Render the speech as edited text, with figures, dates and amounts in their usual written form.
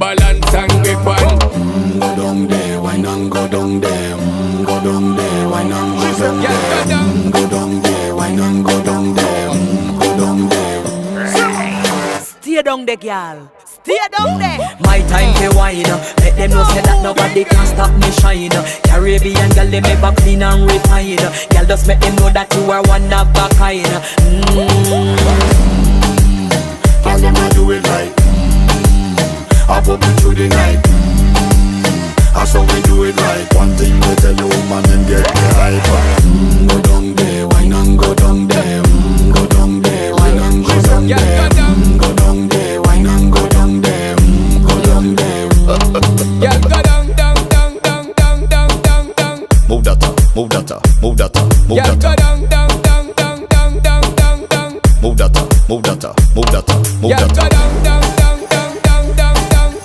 balance and grip on. Go down there, why not go down there? Go down there, why not go down there? Go down there, why not go down there? Go down there. Stay down there, girl. Stay down there. My time to wine. Let them know say that nobody can stop me shine. Caribbean girl, they make up clean and refine. Girl, just make them know that you are one of a kind. Girl, them a do it right. I pop it through the night. That's how we do it right. One thing we tell you, man, and get the hype. Go down there, why not go down there? Go down there, why not go down there? Go down there, why not go down there? Go down there. Yeah, go down, down, down, down, down, down, down, down. Move that up, move that up.